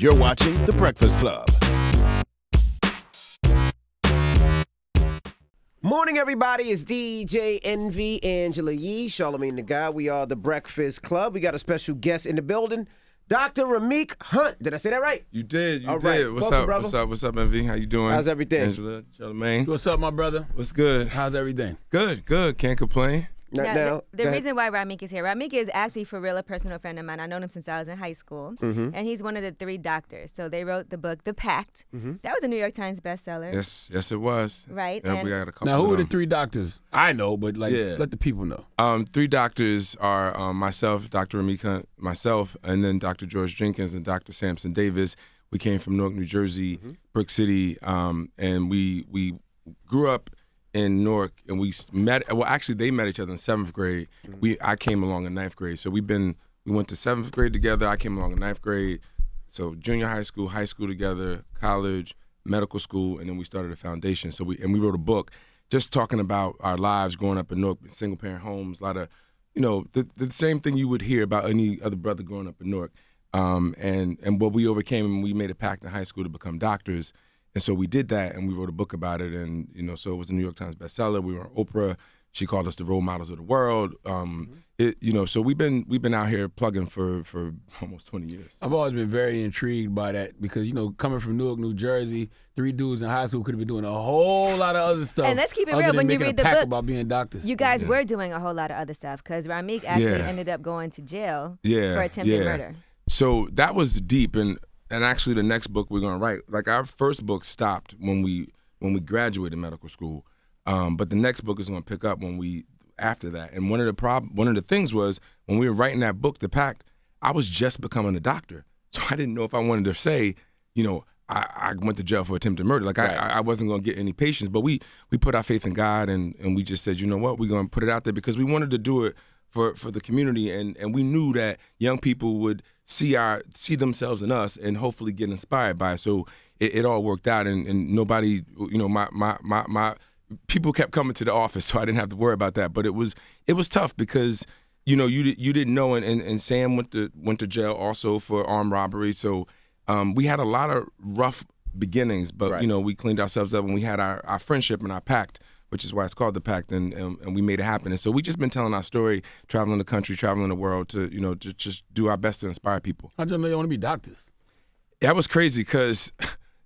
You're watching The Breakfast Club. Morning, everybody. It's DJ Envy, Angela Yee, Charlamagne the God. We are The Breakfast Club. We got a special guest in the building, Dr. Rameck Hunt. Did I say that right? You did. All right. What's Welcome, up? brother. What's up, Envy? How you doing? How's everything? Angela, Charlamagne. What's up, my brother? What's good? How's everything? Good. Can't complain. Now, the reason why Rameck is here, Rameck is actually for real a personal friend of mine. I've known him since I was in high school, and he's one of the 3 doctors. So they wrote the book, The Pact. That was a New York Times bestseller. Yes, it was. Right. And we got a couple. Now, who of are the them. 3 doctors? I know, but let the people know. 3 doctors are myself, Dr. Rameck Hunt, myself, and then Dr. George Jenkins and Dr. Samson Davis. We came from Newark, New Jersey, Brick City, and we grew up in Newark, and we met. Well, actually, they met each other in 7th grade. I came along in 9th grade, so we went to 7th grade together. I came along in 9th grade, so junior high school together, college, medical school, and then we started a foundation. So we wrote a book, just talking about our lives growing up in Newark, single parent homes, a lot of, the same thing you would hear about any other brother growing up in Newark, and what we overcame, and we made a pact in high school to become doctors. And so we did that, and we wrote a book about it, and so it was a New York Times bestseller. We were on Oprah. She called us the role models of the world. So we've been out here plugging for almost 20 years. I've always been very intrigued by that because, coming from Newark, New Jersey, 3 dudes in high school could have been doing a whole lot of other stuff. And let's keep it other real, than when you making read a the pact book, about being doctors. You guys were doing a whole lot of other stuff because Rameck actually ended up going to jail for attempted murder. So that was deep, and actually the next book we're going to write, like our first book stopped when we graduated medical school, but the next book is going to pick up after that. And one of the things was when we were writing that book, The Pact, I was just becoming a doctor, so I didn't know if I wanted to say, I went to jail for attempted murder. Like I wasn't going to get any patients, but we put our faith in God, and we just said, you know what, we're going to put it out there because we wanted to do it for the community, and we knew that young people would see themselves in us and hopefully get inspired by it. So it all worked out, and nobody, my people kept coming to the office, so I didn't have to worry about that. But it was tough because you didn't know, and Sam went to jail also for armed robbery. So we had a lot of rough beginnings, but we cleaned ourselves up, and we had our friendship and our pact, which is why it's called The Pact, and we made it happen. And so we just been telling our story, traveling the country, traveling the world to to just do our best to inspire people. How'd you know you want to be doctors? That was crazy because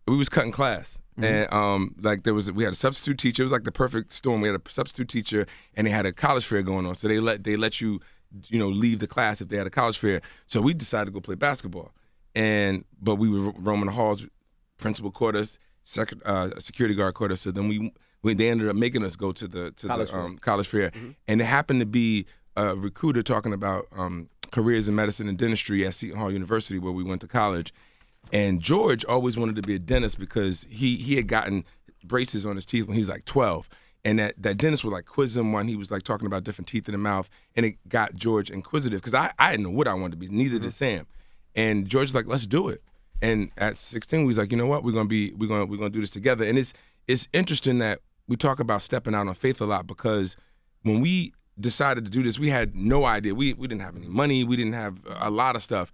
we was cutting class. And we had a substitute teacher. It was like the perfect storm. We had a substitute teacher, and they had a college fair going on. So they let you leave the class if they had a college fair. So we decided to go play basketball, but we were roaming the halls. Principal caught us, security guard caught us. So then they ended up making us go to the college fair, and it happened to be a recruiter talking about careers in medicine and dentistry at Seton Hall University, where we went to college. And George always wanted to be a dentist because he had gotten braces on his teeth when he was like 12, and that dentist would like quiz him when he was like talking about different teeth in the mouth, and it got George inquisitive because I didn't know what I wanted to be. Neither did Sam, and George was like, let's do it. And at 16, we was like, you know what, we're gonna do this together. And it's interesting that we talk about stepping out on faith a lot because when we decided to do this, we had no idea. We didn't have any money. We didn't have a lot of stuff,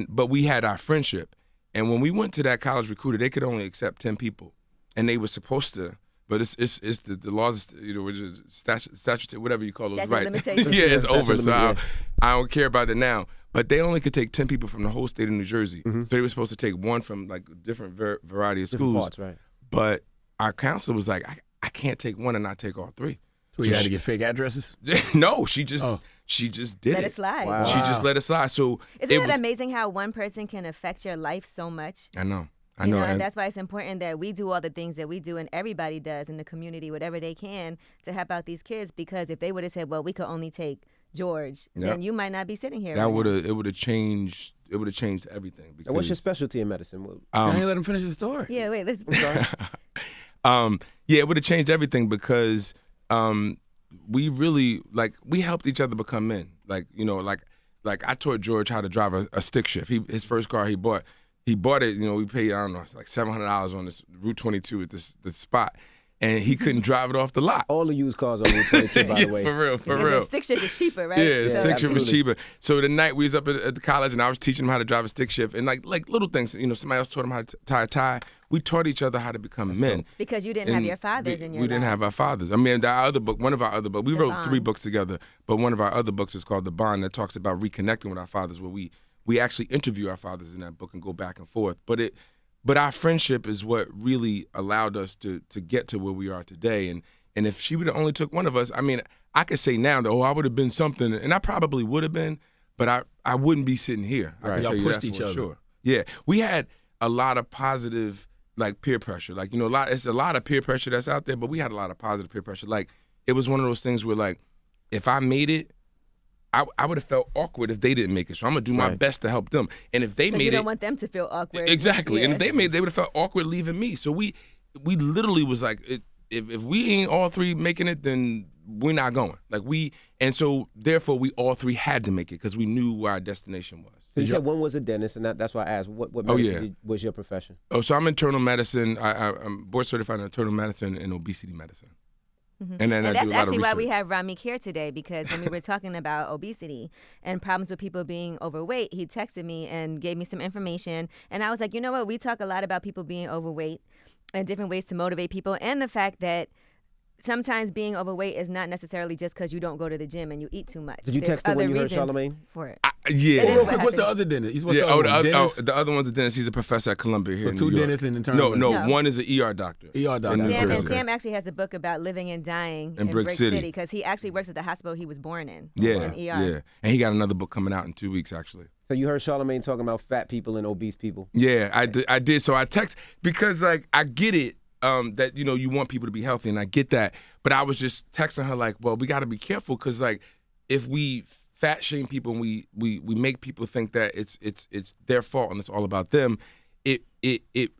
but we had our friendship. And when we went to that college recruiter, they could only accept 10 people, and they were supposed to. But it's the laws, which is statute, whatever you call those, right? Limitations. Yeah, it's over. So I don't care about it now. But they only could take 10 people from the whole state of New Jersey. So they were supposed to take one from like a different variety of schools. Parts, right. But our counselor was like, I can't take one and not take all 3. So you had to get fake addresses? No, she just did Let it slide. Wow. She just let it slide. So Isn't it amazing how one person can affect your life so much? I know. And that's why it's important that we do all the things that we do and everybody does in the community, whatever they can, to help out these kids. Because if they would have said, well, we could only take George, then you might not be sitting here. It would have changed everything. Because, What's your specialty in medicine? Can you let him finish the story? Yeah, wait, let's it would have changed everything because we really we helped each other become men. Like I taught George how to drive a stick shift. His first car he bought it. We paid, I don't know, it's like $700 on this Route 22 at this spot. and he couldn't drive it off the lot. All the used cars on Route 22, by the way. For real. Because stick shift is cheaper, right? Yeah, stick shift was absolutely. cheaper. So the night we was up at the college, and I was teaching him how to drive a stick shift, and like little things. Somebody else taught him how to tie a tie. We taught each other how to become men. Because you didn't have your fathers in your We didn't lives. have our fathers. I mean, one of our other books, we wrote 3 books together, but one of our other books is called The Bond, that talks about reconnecting with our fathers, where we actually interview our fathers in that book and go back and forth. But our friendship is what really allowed us to get to where we are today. And if she would have only took one of us, I mean, I could say now that, I would have been something, and I probably would have been, but I wouldn't be sitting here. I can Y'all tell you pushed that each for other. sure. Yeah, we had a lot of positive, like, peer pressure. Like, it's a lot of peer pressure that's out there, but we had a lot of positive peer pressure. Like, it was one of those things where, like, if I made it, I would have felt awkward if they didn't make it. So I'm gonna do my best to help them. And if they made you it, don't want them to feel awkward. exactly. Yeah. And if they made it, they would have felt awkward leaving me. So we literally was like, if we ain't all 3 making it, then we're not going. And so therefore we all 3 had to make it because we knew where our destination was. So you said one was a dentist, and that's why I asked, what Oh, medicine was your profession? Oh, so I'm internal medicine. I'm board certified in internal medicine and obesity medicine. And then I And that's do a lot actually of why we research. have Rameck here today, because when we were talking about obesity and problems with people being overweight, he texted me and gave me some information. And I was like, you know what? We talk a lot about people being overweight and different ways to motivate people, and the fact that sometimes being overweight is not necessarily just because you don't go to the gym and you eat too much. Did you There's text her when other you heard reasons Charlamagne? for it. Yeah. It is Real what quick, what's the happened. other dentist? The other one's a dentist. He's a professor at Columbia here in two New York. dentists in internal No, medicine? one is an ER doctor. ER doctor. in New Sam, Jersey. and Sam actually has a book about living and dying in Brick City. because he actually works at the hospital he was born in. Yeah, in ER. yeah. And he got another book coming out in 2 weeks, actually. So you heard Charlamagne talking about fat people and obese people. Yeah, I did. So I text because, like, I get it that, you want people to be healthy, and I get that. But I was just texting her, like, well, we got to be careful because, like, if we fat shame people and we make people think that it's their fault and it's all about them, it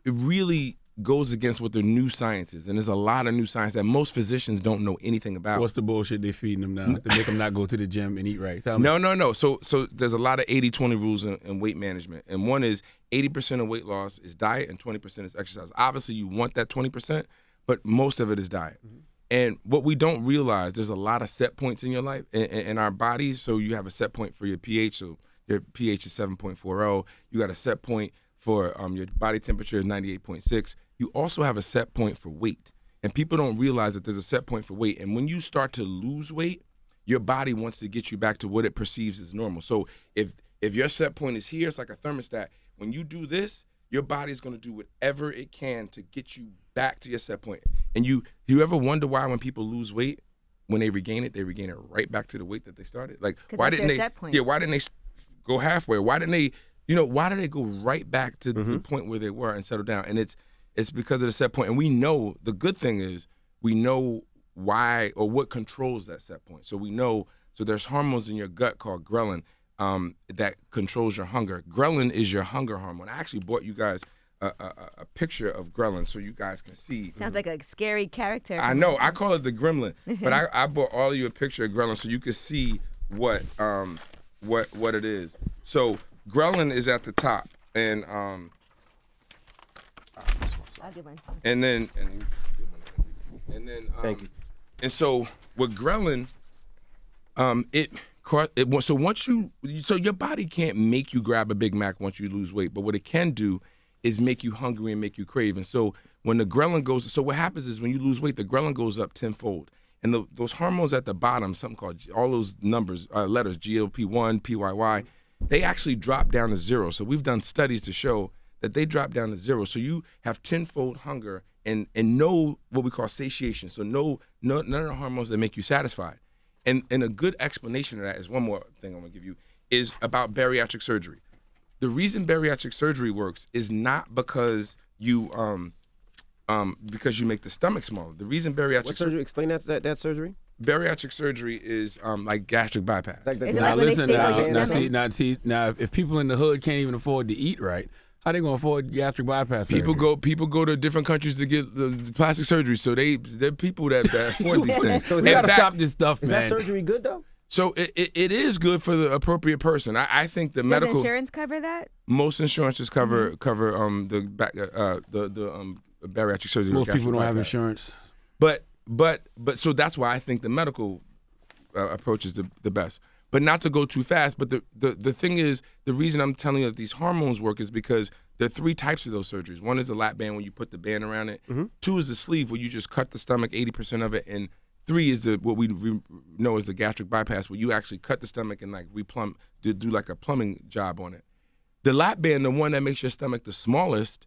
really goes against what the new science is. And there's a lot of new science that most physicians don't know anything about. What's the bullshit they feeding them now to make them not go to the gym and eat right? Tell me. No. So there's a lot of 80-20 rules in weight management. And one is 80% of weight loss is diet and 20% is exercise. Obviously, you want that 20%, but most of it is diet. Mm-hmm. And what we don't realize, there's a lot of set points in your life, in our bodies. So you have a set point for your pH. So your pH is 7.40. You got a set point for your body temperature is 98.6. You also have a set point for weight. And people don't realize that there's a set point for weight. And when you start to lose weight, your body wants to get you back to what it perceives as normal. So if your set point is here, it's like a thermostat. When you do this, your body is going to do whatever it can to get you back to your set point. And you ever wonder why when people lose weight, when they regain it right back to the weight that they started? Like, why didn't they? Set point. Yeah, why didn't they go halfway? Why didn't they? Why did they go right back to the point where they were and settle down? And it's because of the set point. And we know, the good thing is we know why or what controls that set point. So we know, so there's hormones in your gut called ghrelin that controls your hunger. Ghrelin is your hunger hormone. I actually brought you guys a picture of ghrelin so you guys can see. Sounds like a scary character. I know. I call it the gremlin, but I brought all of you a picture of ghrelin so you can see what it is. So ghrelin is at the top, and I'll give one. and then Thank you. And so with ghrelin, so your body can't make you grab a Big Mac once you lose weight, but what it can do is make you hungry and make you crave. And so when the ghrelin goes, so what happens is when you lose weight, the ghrelin goes up tenfold. And those hormones at the bottom, something called, all those numbers, letters, GLP-1, PYY, they actually drop down to 0. So we've done studies to show that they drop down to 0. So you have tenfold hunger and no what we call satiation. So none of the hormones that make you satisfied. And a good explanation of that is one more thing I'm gonna give you, is about bariatric surgery. The reason bariatric surgery works is not because you make the stomach smaller. The reason bariatric What surgery? Explain that surgery. Bariatric surgery is like gastric bypass. Like the, Is it Now like when they listen, stay on your stomach? now if people in the hood can't even afford to eat right, how they gonna afford gastric bypass? People surgery? go to different countries to get the plastic surgery. So they're people that afford these things. So We In gotta fact, stop this stuff, is man. that surgery good though? So it is good for the appropriate person. I think the Does medical insurance cover that? most insurances cover the bariatric surgery. Most gastric people don't have bypass. insurance. But so that's why I think the medical approach is the best. But not to go too fast. But the thing is, the reason I'm telling you that these hormones work is because there are 3 types of those surgeries. One is the lap band, when you put the band around it. 2 is the sleeve, where you just cut the stomach 80% of it, and 3 is what we know as the gastric bypass, where you actually cut the stomach and like do like a plumbing job on it. The lap band, the one that makes your stomach the smallest,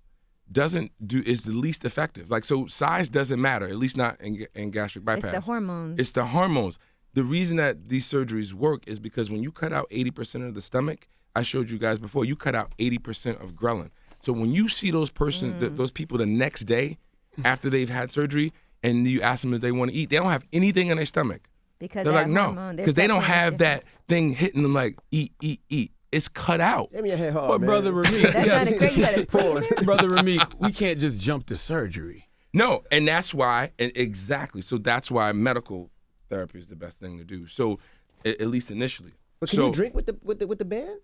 is the least effective. Like, so size doesn't matter, at least not in gastric bypass. It's the hormones. It's the hormones. The reason that these surgeries work is because when you cut out 80% of the stomach, I showed you guys before, you cut out 80% of ghrelin. So when you see those people the next day after they've had surgery, and you ask them if they want to eat, they don't have anything in their stomach. Because they're like, no, because they don't have that thing hitting them like, eat. It's cut out. Give me your head hard, But man. Brother Rameck, That sounded great. You gotta pause. Brother Rameck, we can't just jump to surgery. No, and that's why, and exactly. So that's why medical therapy is the best thing to do. So at least initially. But can you drink with the band?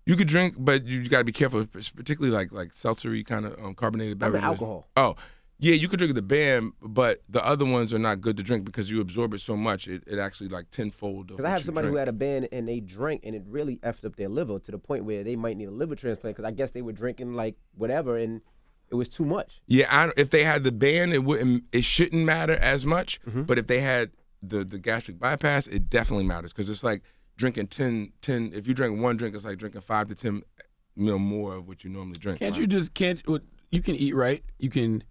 You could drink, but you got to be careful, particularly like seltzery kind of carbonated beverages. Alcohol. Oh, yeah, you could drink the band, but the other ones are not good to drink because you absorb it so much, it actually like tenfold. Because I have somebody who had a band and they drank and it really effed up their liver to the point where they might need a liver transplant because I guess they were drinking like whatever and it was too much. Yeah, if they had the band, it shouldn't matter as much. But if they had the gastric bypass, it definitely matters because it's like drinking 10. If you drink one drink, it's like drinking 5 to 10 more of what you normally drink. You can eat right. You can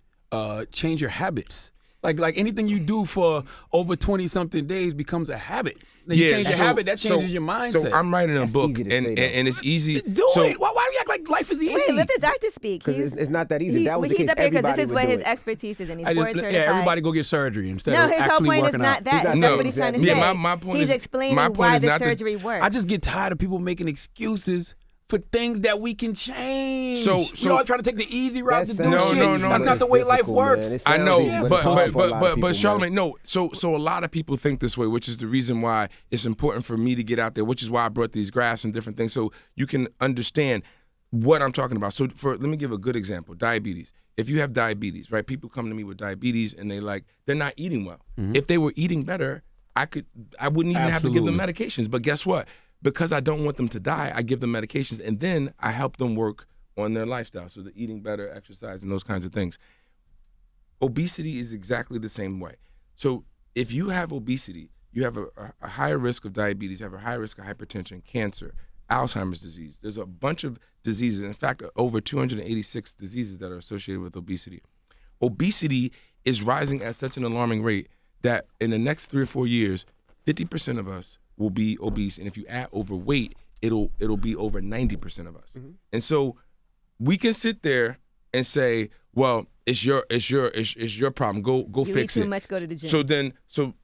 change your habits. Like anything you do for over 20-something days becomes a habit. Then you change your habit, that changes your mindset. So I'm writing a book, and it's easy. Do it. Why do you act like life is easy? Wait, let the doctor speak. Because it's not that easy. That was the case. He's up here because Everybody this is would what do his it. expertise is, and he's board certified. Yeah, everybody go get surgery instead No, of his whole actually point is working not out. that. That's No, what he's trying to yeah, say. my point he's is- explaining my point why is the not that- surgery works. I just get tired of people making excuses for things that we can change. So we all trying to take the easy route to do No, shit. no, That's not the way life works. I know, but Charlamagne, Charlamagne, no. So a lot of people think this way, which is the reason why it's important for me to get out there, which is why I brought these graphs and different things, so you can understand what I'm talking about. So let me give a good example: diabetes. If you have diabetes, right? People come to me with diabetes and they're not eating well. If they were eating better, I wouldn't even have to give them medications. But guess what? Because I don't want them to die, I give them medications, and then I help them work on their lifestyle, so they're eating better, exercise, and those kinds of things. Obesity is exactly the same way. So if you have obesity, you have a higher risk of diabetes, you have a higher risk of hypertension, cancer, Alzheimer's disease. There's a bunch of diseases, in fact, over 286 diseases that are associated with obesity. Obesity is rising at such an alarming rate that in the next 3 or 4 years, 50% of us will be obese, and if you add overweight, it'll be over 90% of us. And so we can sit there and say, well, it's your problem. Go fix You it. eat too much, go to the gym. So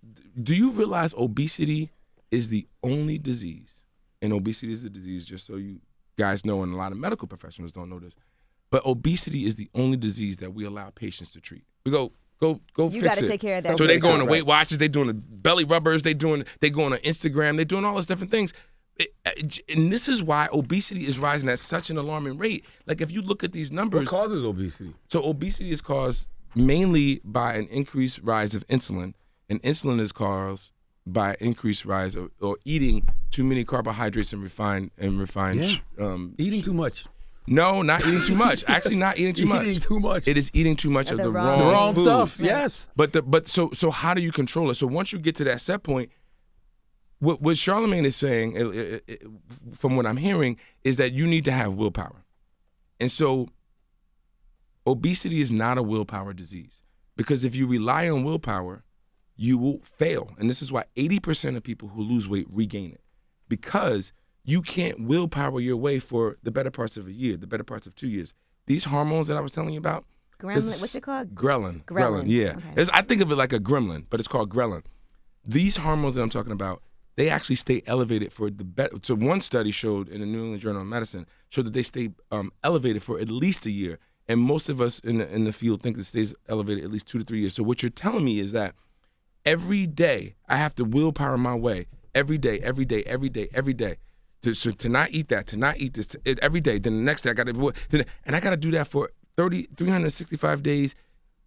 do you realize obesity is the only disease, and obesity is a disease, just so you guys know, and a lot of medical professionals don't know this, but obesity is the only disease that we allow patients to treat. We go You fix it. gotta take care of that. So they go on yourself. the Weight Watchers, they doing the belly rubbers, they go on Instagram, they doing all those different things. And this is why obesity is rising at such an alarming rate. Like if you look at these numbers. What causes obesity? So obesity is caused mainly by an increased rise of insulin, and insulin is caused by increased rise or eating too many carbohydrates and refined. Eating too much. No, not eating too much. Actually, not eating too much. Eating too much. It is eating too much of the wrong The wrong foods. stuff. Yes. But so how do you control it? So once you get to that set point, what Charlamagne is saying, from what I'm hearing, is that you need to have willpower. And so obesity is not a willpower disease, because if you rely on willpower, you will fail. And this is why 80% of people who lose weight regain it, because you can't willpower your way for the better parts of a year, the better parts of 2 years. These hormones that I was telling you about, What's it called? Ghrelin. Ghrelin. Yeah. Okay. I think of it like a gremlin, but it's called ghrelin. These hormones that I'm talking about, they actually stay elevated for the better. So one study showed in the New England Journal of Medicine showed that they stay elevated for at least a year. And most of us in the field think it stays elevated at least 2 to 3 years. So what you're telling me is that every day I have to willpower my way, every day. To not eat that, to not eat this, every day. Then the next day I got to, and I got to do that for 365 days,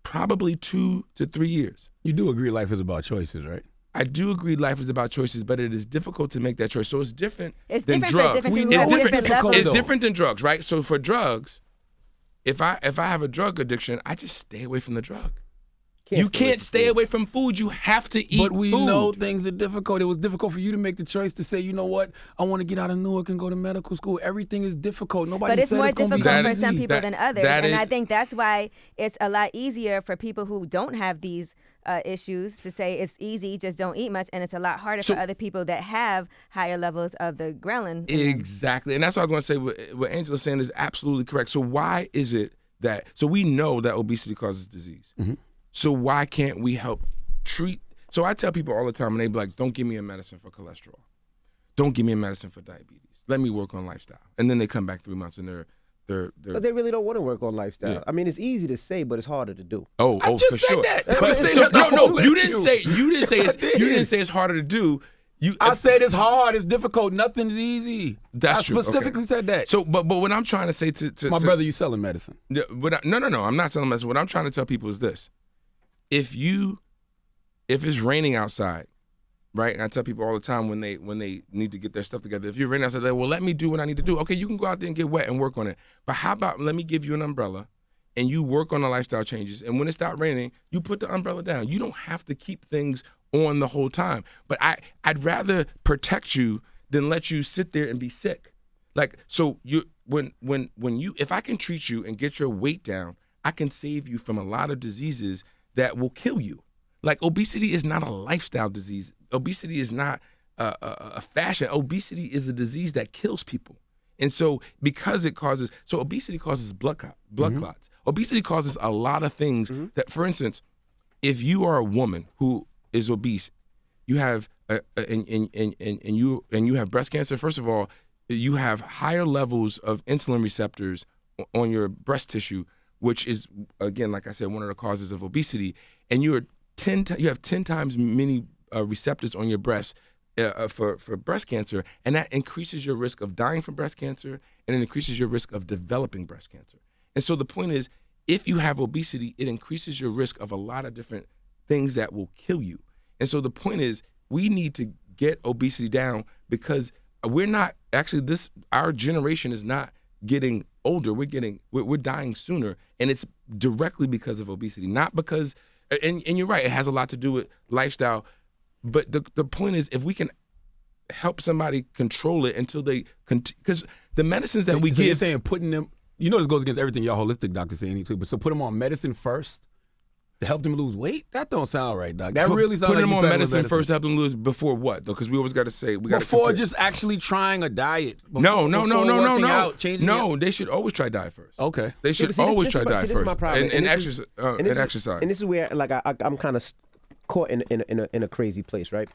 probably 2 to 3 years. You do agree life is about choices, right? I do agree life is about choices, but it is difficult to make that choice. So it's different than for drugs. different people. It's different than drugs, right? So for drugs, if I have a drug addiction, I just stay away from the drug. You can't stay away from food. You have to eat But we food. know things are difficult. It was difficult for you to make the choice to say, you know what, I want to get out of Newark and go to medical school. Everything is difficult. Nobody But it's said more it's going to be difficult for easy. some people than others. And I is- think that's why it's a lot easier for people who don't have these issues to say it's easy, just don't eat much. And it's a lot harder for other people that have higher levels of the ghrelin. Exactly. And that's what I was going to say. What Angela's saying is absolutely correct. So why is it that, so we know that obesity causes disease. Mm-hmm. So why can't we help treat? So I tell people all the time, and they be like, don't give me a medicine for cholesterol. Don't give me a medicine for diabetes. Let me work on lifestyle. And then they come back 3 months and they're But they really don't want to work on lifestyle. Yeah. I mean, it's easy to say, but it's harder to do. Oh, I just for said sure. that. But, I so, said no, that. you didn't say Yes, I you didn't did. say it's harder to do. I said it's hard, it's difficult, nothing's easy. That's I true. specifically Okay. said that. So, but what I'm trying to say to My brother, you selling medicine. Yeah, no, I'm not selling medicine. What I'm trying to tell people is this: if it's raining outside, right? And I tell people all the time when they need to get their stuff together, if you're raining outside, well, let me do what I need to do. Okay, you can go out there and get wet and work on it. But how about let me give you an umbrella and you work on the lifestyle changes. And when it stops raining, you put the umbrella down. You don't have to keep things on the whole time. But I'd rather protect you than let you sit there and be sick. Like, so when you, if I can treat you and get your weight down, I can save you from a lot of diseases that will kill you. Like, obesity is not a lifestyle disease. Obesity is not a fashion. Obesity is a disease that kills people. And so because obesity causes blood clots. Obesity causes a lot of things that, for instance, if you are a woman who is obese, you have and you have breast cancer. First of all, you have higher levels of insulin receptors on your breast tissue, which is, again, like I said, one of the causes of obesity. And you have 10 times many receptors on your breast for breast cancer, and that increases your risk of dying from breast cancer, and it increases your risk of developing breast cancer. And so the point is, if you have obesity, it increases your risk of a lot of different things that will kill you. And so the point is, we need to get obesity down, because we're not actually our generation is not getting older. We're dying sooner, and it's directly because of obesity, not because. And you're right, it has a lot to do with lifestyle. But the point is, if we can help somebody control it until they, because the medicines that we so give. You're saying putting them, this goes against everything y'all holistic doctors say too, but so put them on medicine first to help them lose weight? That don't sound right, doc. That really sounds like putting you them on peddling medicine first, help them lose before what though? Because we always got to say we got before just actually trying a diet. No. They They should always try diet first. Okay. They should See, always try diet this first. is my problem. And this exercise. And this is where I'm kind of caught in a crazy place, right?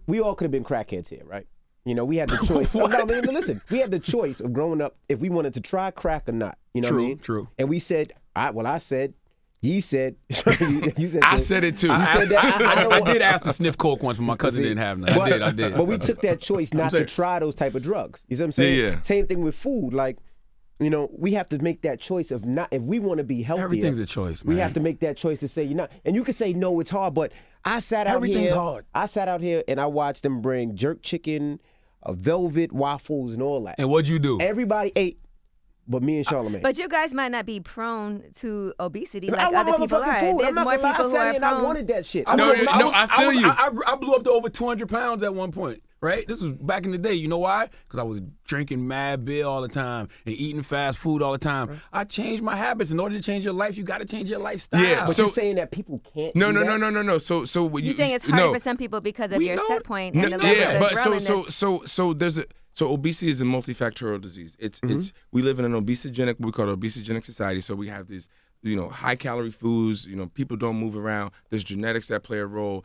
We all could have been crackheads here, right? We had the choice. Listen, we had the choice of growing up if we wanted to try crack or not. You know what I mean? True. And we said, I said, you said, you said. I said it too. I did ask to sniff coke once, but my cousin didn't have none. I did. But we took that choice not to try those type of drugs. You see what I'm saying? Yeah. Same thing with food. Like, we have to make that choice of not, if we want to be healthier. Everything's a choice, man. We have to make that choice to say you're not. And you can say, no, it's hard, but I sat out Everything's here. hard. I sat out here and I watched them bring jerk chicken, velvet waffles, and all that. And what'd you do? Everybody ate, but me and Charlamagne. But you guys might not be prone to obesity I like want other people motherfucking are. food. There's I'm not more gonna lie. people I who sat are here and I prone. wanted that shit. I feel you. I blew up to over 200 pounds at one point, right? This was back in the day. You know why? Because I was drinking mad beer all the time and eating fast food all the time. Right. I changed my habits. In order to change your life, you got to change your lifestyle. Yeah, But you're saying that people can't No. do that? So what You're saying it's harder for some people because of your set point and the level of ghrelin. So obesity is a multifactorial disease. It's we live in an obesogenic, we call it obesogenic society. So we have these, high calorie foods. People don't move around. There's genetics that play a role.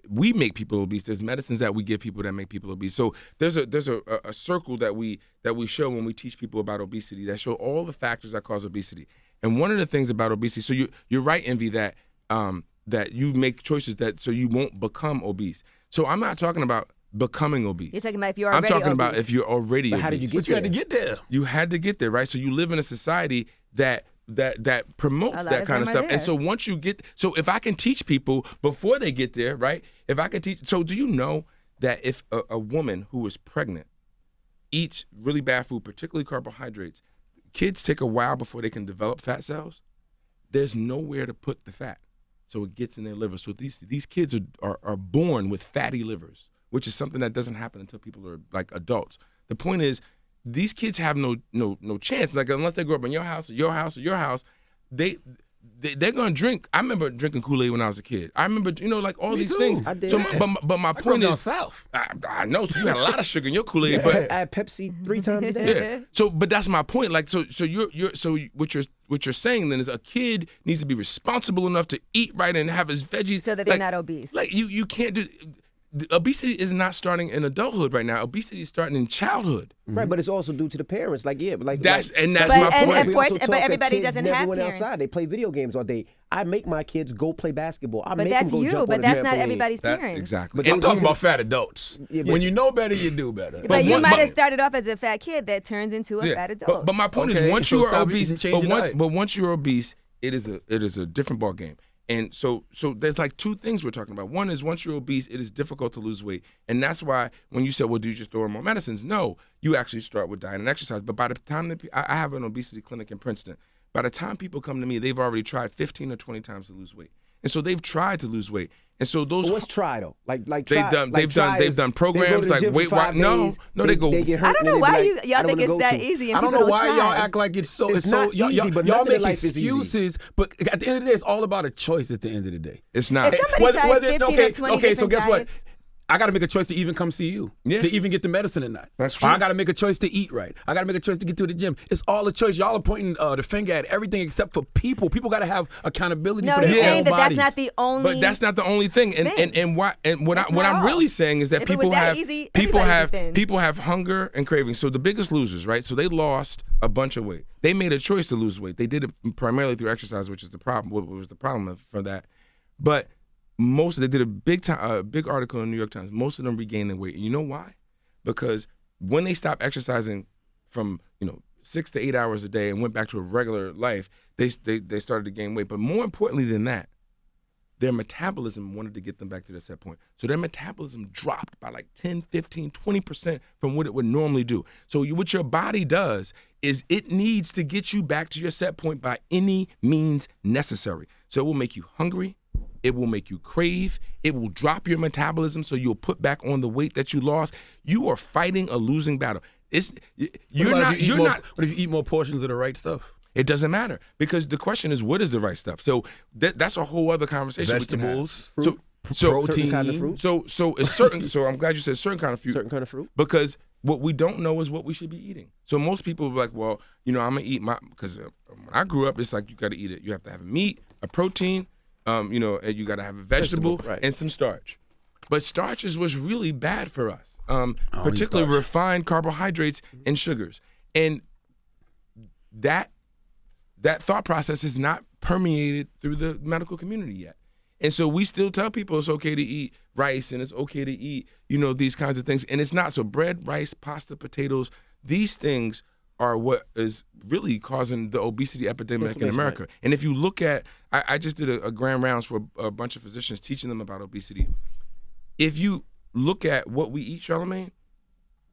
We make people obese. There's medicines that we give people that make people obese. So there's a circle that we show when we teach people about obesity that show all the factors that cause obesity. And one of the things about obesity, so you're right, Envy, that that you make choices so you won't become obese. So I'm not talking about becoming obese. You're talking about if you're already I'm talking obese. about if you're already But obese. how did you get But you had to get there. You had to get there, right? So you live in a society that that promotes A lot that of kind of them are stuff. And there. so once you get, so if I can teach people before they get there, right? If I can teach, so do you know that if a woman who is pregnant eats really bad food, particularly carbohydrates, kids take a while before they can develop fat cells. There's nowhere to put the fat, so it gets in their liver. So these kids are born with fatty livers, which is something that doesn't happen until people are like adults. The point is, these kids have no chance. Like unless they grow up in your house or your house or your house, they're gonna drink. I remember drinking Kool-Aid when I was a kid. I remember, like all Me these too. things. I did. So, but my I grew point up down is, south. I know. So you had a lot of sugar in your Kool-Aid, but I had Pepsi 3 times a day. yeah. So, but that's my point. Like, so what you're saying then is a kid needs to be responsible enough to eat right and have his veggies So that they're not obese. Like you can't do. Obesity is not starting in adulthood right now. Obesity is starting in childhood. Right, but it's also due to the parents. Like, yeah, but like That's like, my But- point. and we for- also but talk that everybody kids doesn't never have went parents. outside. They play video games all day. I make my kids go play basketball. I But make that's them go you. jump But on a that's not trampoline. everybody's That's parents. exactly. I'm And- talking about fat adults. Yeah, but- When you know better, you do better. But you one- might but- have started off as a fat kid that turns into a Yeah, fat adult. But my point Okay, is, once so you are stop obese, eating, change your diet. but once you're obese, it is a different ball game. And so there's like two things we're talking about. One is once you're obese, it is difficult to lose weight, and that's why when you said, "Well, do you just throw in more medicines?" No, you actually start with diet and exercise. But by the time I have an obesity clinic in Princeton, by the time people come to me, they've already tried 15 or 20 times to lose weight, and so they've tried to lose weight. And so those But what's try though? Like they've try, done like try they've is done they go to programs the like gym for Weight 5 Watch. No, days, they go. They get hurt I don't and know then they why be you like, y'all I don't think wanna it's go that to. easy. And I don't people know why try. y'all act like it's so. It's not easy, but y'all nothing in make life is easy. excuses. But at the end of the day, it's all about a choice. At the end of the day, It's not. If somebody tried 15 or 20 okay. So different guess what? diets. I got to make a choice to even come see you. Yeah. To even get the medicine at night. That's Or true. I got to make a choice to eat right. I got to make a choice to get to the gym. It's all a choice. Y'all are pointing the finger at everything except for people. People got to have accountability No, for he's their saying own that bodies. that's not the only. But that's not the only thing, and thing. what That's what not I'm all. really saying is that If it was people that have easy, people everybody have would thin. people have hunger and craving. So the biggest losers, right? So they lost a bunch of weight. They made a choice to lose weight. They did it primarily through exercise, which is the problem. What was the problem for that? But they did a big article in the New York Times. Most of them regained their weight, and you know why? Because when they stopped exercising from 6 to 8 hours a day and went back to a regular life, they started to gain weight. But more importantly than that, their metabolism wanted to get them back to their set point. So their metabolism dropped by like 10, 15, 20% from what it would normally do. So what your body does is it needs to get you back to your set point by any means necessary. So it will make you hungry. It will make you crave. It will drop your metabolism so you'll put back on the weight that you lost. You are fighting a losing battle. What if you eat more portions of the right stuff? It doesn't matter because the question is, what is the right stuff? So that's a whole other conversation. Vegetables, we can have. So protein. Certain kind of fruit. So it's certain. So I'm glad you said certain kind of fruit. Certain kind of fruit. Because what we don't know is what we should be eating. So most people are like, well, I'm gonna eat because when I grew up, it's like you got to eat it. You have to have a meat, a protein, and you got to have a vegetable right. and some starch. But starches was really bad for us, eat particularly starch. refined carbohydrates and sugars. And that thought process is not permeated through the medical community yet. And so we still tell people it's okay to eat rice and it's okay to eat, these kinds of things. And it's not. So bread, rice, pasta, potatoes, these things are what is really causing the obesity epidemic in America. And if you look at, I just did a grand rounds for a bunch of physicians teaching them about obesity. If you look at what we eat, Charlamagne,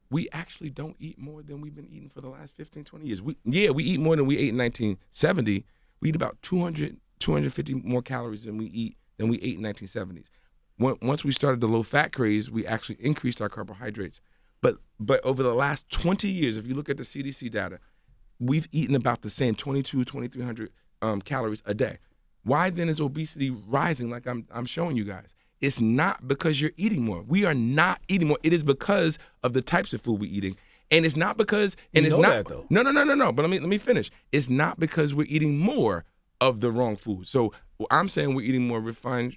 we actually don't eat more than we've been eating for the last 15, 20 years. We eat more than we ate in 1970. We eat about 200, 250 more calories than we ate in 1970s. Once we started the low-fat craze, we actually increased our carbohydrates. But over the last 20 years, if you look at the CDC data, we've eaten about the same 2,300 calories a day. Why then is obesity rising like I'm showing you guys? It's not because you're eating more. We are not eating more. It is because of the types of food we're eating. And it's not because, and You it's know not. that, though. No. But let me finish. It's not because we're eating more of the wrong food. So I'm saying we're eating more refined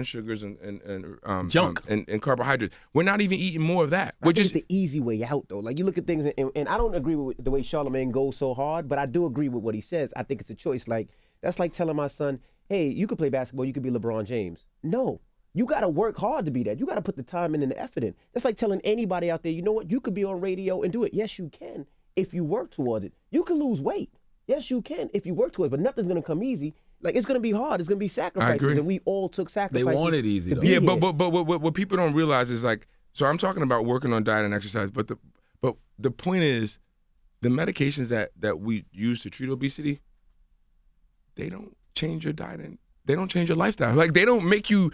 sugars and Junk and carbohydrates. We're not even eating more of that. I think it's the easy way out, though. Like, you look at things, and I don't agree with the way Charlamagne goes so hard, but I do agree with what he says. I think it's a choice. Like, that's like telling my son, hey, you could play basketball, you could be LeBron James. No. You got to work hard to be that. You got to put the time in and the effort in. That's like telling anybody out there, you know what, you could be on radio and do it. Yes, you can if you work towards it. You can lose weight. Yes, you can if you work towards it, but nothing's gonna come easy. Like, it's gonna be hard. It's gonna be sacrifices, agree. and we all took They sacrifices. want it easy, to though. be Yeah, here. but what people don't realize is like, so I'm talking about working on diet and exercise, but the point is, the medications that we use to treat obesity, they don't change your diet and they don't change your lifestyle. Like, they don't make you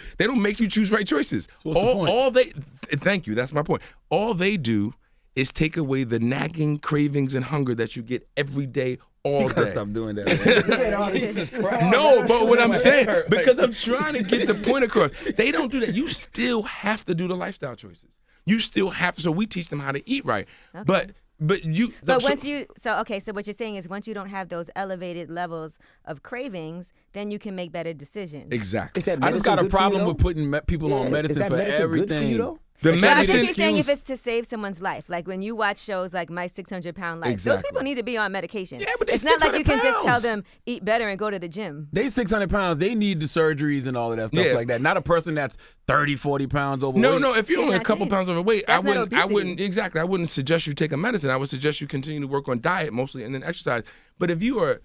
choose right choices. What's the point? Thank you, that's my point. All they do is take away the nagging cravings and hunger that you get every day, all You gotta day. stop doing that, man. Jesus Christ. No, but what I'm saying, because I'm trying to get the point across, they don't do that. You still have to do the lifestyle choices. You still have to. So we teach them how to eat right. Okay. But you. But so- so what you're saying is once you don't have those elevated levels of cravings, then you can make better decisions. Exactly. Is that I just medicine got a good for you, problem though? with putting people Yeah, on is medicine that for medicine everything. good for you, though? The But I medicine. think you're saying if it's to save someone's life, like when you watch shows like My 600-Pound Life, those Exactly. people need to be on medication. Yeah, but they it's not like 600 you can just tell pounds. them eat better and go to the gym. They 600 pounds. They need the surgeries and all of that stuff Yeah. like that. Not a person that's 30, 40 pounds overweight. No. If you're It's only a not couple saying. pounds overweight, That's not I obesity. wouldn't exactly. I wouldn't suggest you take a medicine. I would suggest you continue to work on diet mostly and then exercise. But if you are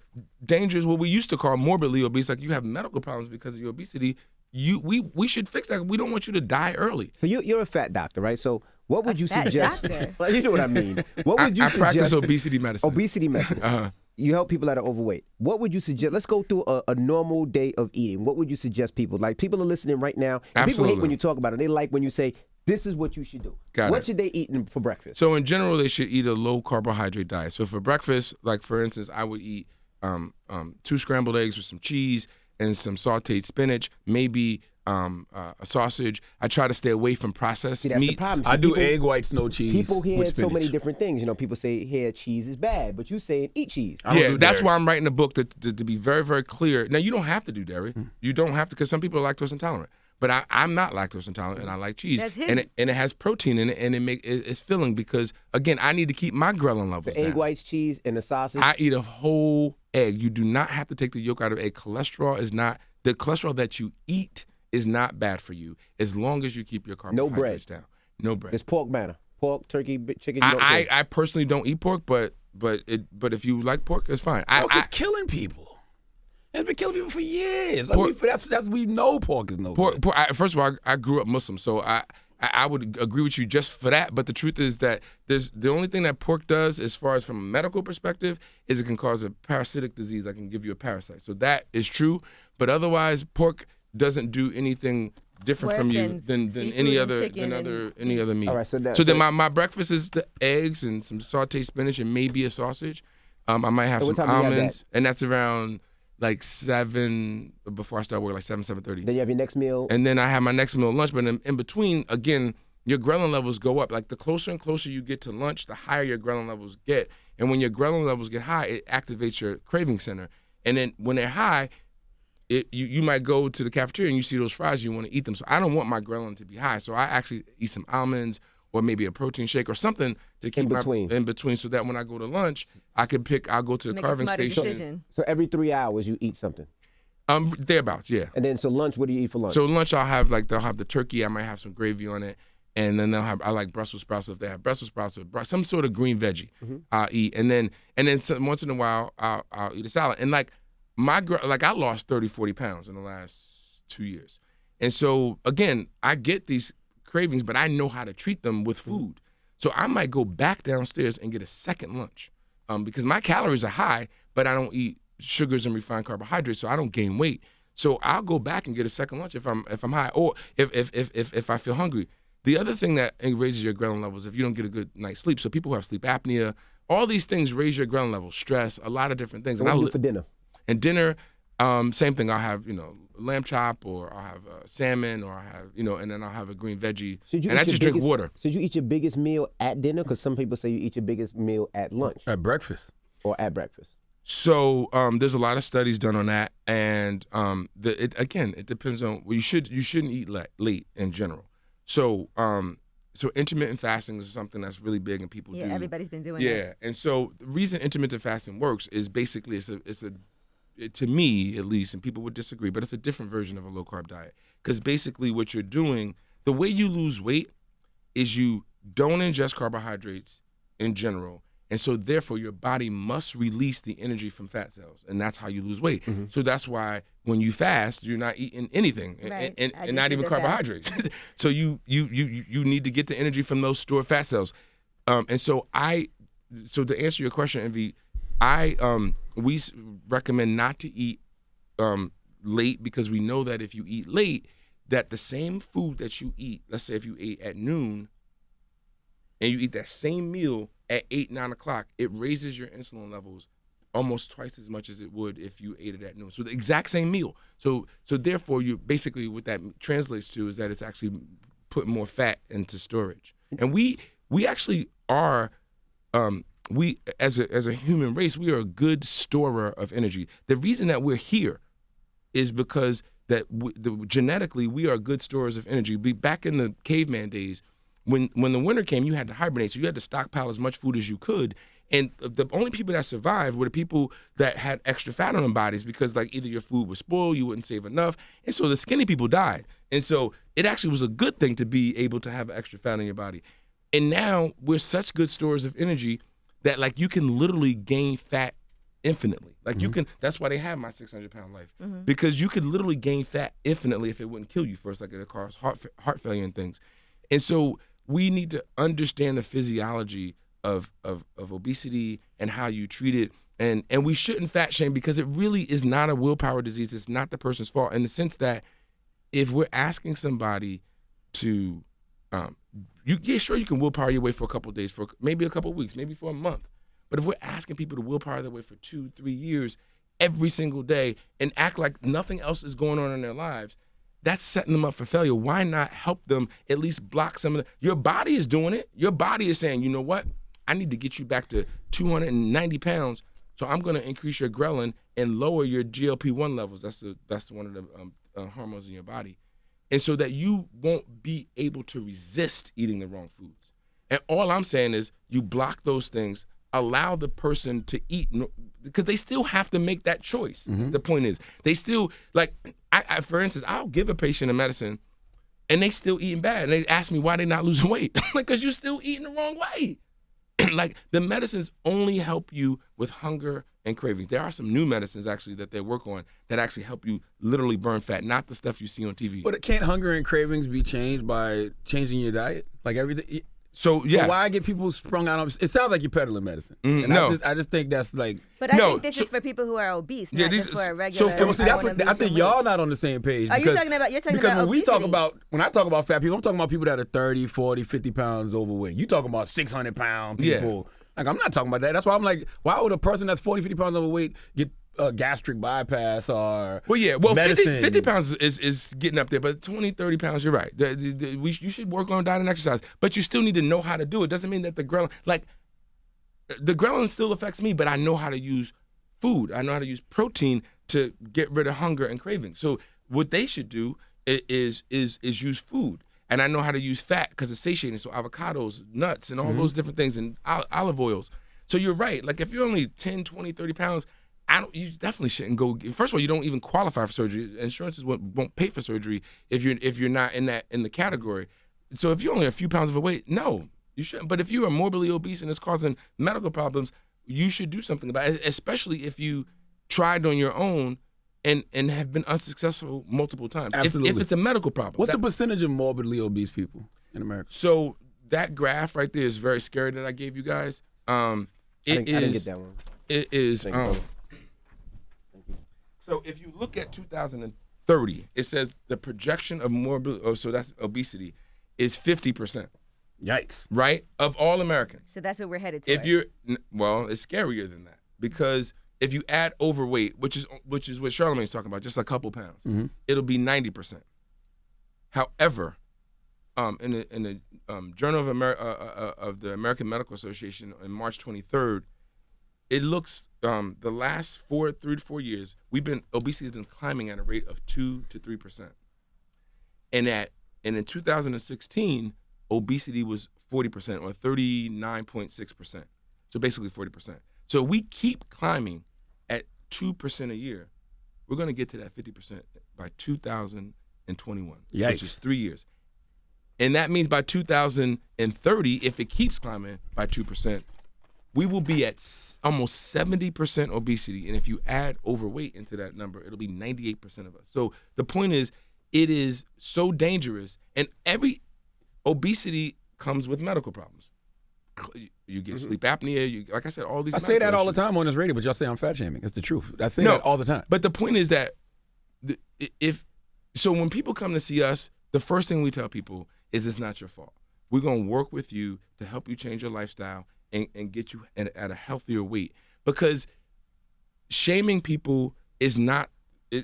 dangerous, what we used to call morbidly obese, like you have medical problems because of your obesity, we should fix that. We don't want you to die early. So you're a fat doctor, right? So what would you fat suggest? doctor? Well, you know what I mean. What would you I suggest? practice obesity medicine. Obesity medicine. Uh-huh. You help people that are overweight. What would you suggest? Let's go through a normal day of eating. What would you suggest people? Like, people are listening right now. And people hate Absolutely. when you talk about it. They like when you say, this is what you should do. Got what it. should they eat for breakfast? So in general, they should eat a low carbohydrate diet. So for breakfast, like for instance, I would eat 2 scrambled eggs with some cheese and some sautéed spinach, maybe a sausage. I try to stay away from processed See, that's the meats. problem. I do people- egg whites, no cheese. People hear with so spinach. many different things. You know, people say here cheese is bad, but you saying eat cheese. I don't Yeah, do that's dairy. why I'm writing a book to be very, very clear. Now, you don't have to do dairy. You don't have to, because some people are lactose intolerant. But I'm not lactose intolerant, and I like cheese. That's his- And it has protein in it, and it's filling because, again, I need to keep my ghrelin levels Egg down. whites, cheese, and a sausage. I eat a whole egg. You do not have to take the yolk out of egg. The cholesterol that you eat is not bad for you as long as you keep your carbohydrates down. No bread. There's pork manna. Pork, turkey, chicken. You don't I care. I personally don't eat pork, but if you like pork, it's fine. Pork is killing people. It's been killing people for years. Like, we know pork is no good. First of all, I grew up Muslim, so I would agree with you just for that. But the truth is that the only thing that pork does, as far as from a medical perspective, is it can cause a parasitic disease that can give you a parasite. So that is true. But otherwise, pork doesn't do anything different Worse from you than than seafood any and other chicken any other meat. All right, so then my breakfast is the eggs and some sautéed spinach and maybe a sausage. I might have So what some time do you have almonds, and that's around like 7 before I start work, like 7:30. Then you have your next meal. And then I have my next meal at lunch. But in between, again, your ghrelin levels go up. Like the closer and closer you get to lunch, the higher your ghrelin levels get. And when your ghrelin levels get high, it activates your craving center. And then when they're high, you might go to the cafeteria and you see those fries, you want to eat them. So I don't want my ghrelin to be high. So I actually eat some almonds or maybe a protein shake or something to keep in between, so that when I go to lunch, I'll go to the Make a carving smarter station. decision. So every 3 hours you eat something. Thereabouts, yeah. And then so lunch, what do you eat for lunch? So lunch, they'll have the turkey. I might have some gravy on it, and then I like Brussels sprouts. So if they have Brussels sprouts or some sort of green veggie, I'll eat. And then once in a while, I'll eat a salad. And like I lost 30, 40 pounds in the last 2 years. And so again, I get these cravings, but I know how to treat them with food. So I might go back downstairs and get a second lunch, because my calories are high, but I don't eat sugars and refined carbohydrates, so I don't gain weight. So I'll go back and get a second lunch if I'm high, or if I feel hungry. The other thing that raises your ghrelin levels if you don't get a good night's sleep. So people who have sleep apnea, all these things raise your ghrelin levels, stress, a lot of different things. So what do you do for dinner? And dinner, same thing. I'll have lamb chop, or I'll have salmon, or I have and then I'll have a green veggie, and I just drink water. Should you eat your biggest meal at dinner? Because some people say you eat your biggest meal at lunch At breakfast. or at breakfast. So there's a lot of studies done on that, and it depends on. Well, you shouldn't eat late in general. So intermittent fasting is something that's really big, and people do. Yeah, everybody's been doing Yeah, that. and so the reason intermittent fasting works is basically it's a to me at least, and people would disagree, but it's a different version of a low carb diet, because basically what you're doing, the way you lose weight is you don't ingest carbohydrates in general, And so therefore your body must release the energy from fat cells, and that's how you lose weight. So that's why when you fast, you're not eating anything, Right. and I just not did even the fast. carbohydrates. So you need to get the energy from those stored fat cells. And so to answer your question, Envy, we recommend not to eat late, because we know that if you eat late, that the same food that you eat, let's say if you ate at noon and you eat that same meal at 8, 9 o'clock, it raises your insulin levels almost twice as much as it would if you ate it at noon. So the exact same meal. So therefore, you basically, what that translates to is that it's actually putting more fat into storage. And we actually are, we as a human race, we are a good storer of energy. The reason that we're here is because that genetically we are good storers of energy. Back in the caveman days, when the winter came, you had to hibernate, so you had to stockpile as much food as you could. And the only people that survived were the people that had extra fat on their bodies, because like either your food was spoiled, you wouldn't save enough, and so the skinny people died. And so it actually was a good thing to be able to have extra fat in your body. And now we're such good stores of energy that like you can literally gain fat infinitely. Like you can, that's why they have my 600-pound life, because you could literally gain fat infinitely if it wouldn't kill you first, like it causes heart failure and things. And so we need to understand the physiology of obesity and how you treat it. And we shouldn't fat shame, because it really is not a willpower disease. It's not the person's fault, in the sense that if we're asking somebody to, sure, you can willpower your way for a couple of days, for maybe a couple of weeks, maybe for a month. But if we're asking people to willpower their way for 2-3 years every single day and act like nothing else is going on in their lives, that's setting them up for failure. Why not help them at least block some of your body is doing it. Your body is saying, you know what? I need to get you back to 290 pounds, so I'm going to increase your ghrelin and lower your GLP-1 levels. That's one of the hormones in your body. And so that you won't be able to resist eating the wrong foods. And all I'm saying is you block those things, allow the person to eat, because they still have to make that choice. The point is, they still, like, I for instance, I'll give a patient a medicine and they still eating bad. And they ask me why they not losing weight. Like, because you're still eating the wrong way. Like, the medicines only help you with hunger and cravings. There are some new medicines actually that they work on that actually help you literally burn fat, not the stuff you see on TV. But can't hunger and cravings be changed by changing your diet? Like everything. So yeah. So why get people sprung out on? It sounds like you're peddling medicine. And no. I just think that's like. But I think this is for people who are obese, not just for a regular. I think y'all not on the same page. Are you talking about? You're talking because about obesity. when I talk about fat people, I'm talking about people that are 30, 40, 50 pounds overweight. You talking about 600-pound people. Like, I'm not talking about that. That's why I'm like, why would a person that's 40, 50 pounds overweight get gastric bypass or medicine? 50 pounds is getting up there, but 20, 30 pounds, you're right. You should work on diet and exercise, but you still need to know how to do it. Doesn't mean that the ghrelin still affects me, but I know how to use food. I know how to use protein to get rid of hunger and craving. So what they should do is use food. And I know how to use fat because it's satiating. So avocados, nuts, and all those different things, and olive oils. So you're right. Like, if you're only 10, 20, 30 pounds, you definitely shouldn't go. First of all, you don't even qualify for surgery. Insurances won't pay for surgery if you're not in the category. So if you're only a few pounds overweight, no, you shouldn't. But if you are morbidly obese and it's causing medical problems, you should do something about it, especially if you tried on your own and have been unsuccessful multiple times. Absolutely. If it's a medical problem. What's the percentage of morbidly obese people in America? So that graph right there is very scary that I gave you guys. I didn't get that one. It is. So if you look at 2030, it says the projection of so that's obesity, is 50%. Yikes! Right, of all Americans. So that's what we're headed to. It's scarier than that, because if you add overweight, which is what Charlamagne's talking about, just a couple pounds, it'll be 90%. However, in the Journal of the American Medical Association on March 23rd, it looks the last 3 to 4 years, obesity has been climbing at a rate of 2 to 3%, and in 2016, obesity was 40% or 39.6%. So basically 40%. So we keep climbing at 2% a year. We're going to get to that 50% by 2021, Yikes. which is 3 years. And that means by 2030, if it keeps climbing by 2%, we will be at almost 70% obesity. And if you add overweight into that number, it'll be 98% of us. So the point is, it is so dangerous. And every obesity comes with medical problems. You get sleep apnea. Like I said, all these. I say that all the time on this radio, but y'all say I'm fat shaming. It's the truth. I say that all the time. But the point is that so when people come to see us, the first thing we tell people is it's not your fault. We're going to work with you to help you change your lifestyle and get you at a healthier weight. Because shaming people is not